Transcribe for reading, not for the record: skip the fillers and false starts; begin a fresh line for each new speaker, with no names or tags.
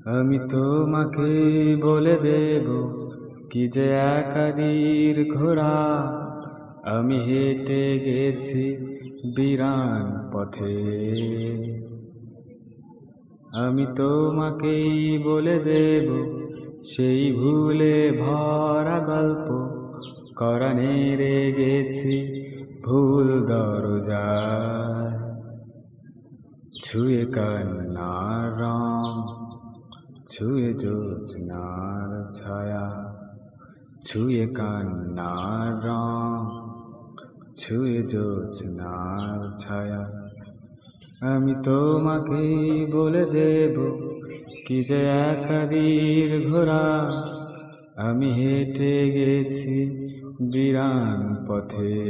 আমি তোমাকে বলে দেব কি যে একাদির ঘোড়া। আমি হেঁটে গেছি বিরান পথে। আমি তোমাকেই বলে দেব সেই ভুলে ভরা গল্প। কোরানে গেছি ভুল দরজায়। ছুঁয়ে কান্নার রং, ছুঁয়ে জ্যোৎস্নার ছায়া। ছুঁয়ে কান্নার রং, ছুঁয়ে জ্যোৎস্নার ছায়া। আমি তোমাকেই বলে দেব কি যে একাদির ঘোড়া। আমি হেঁটে গেছি বিরান পথে।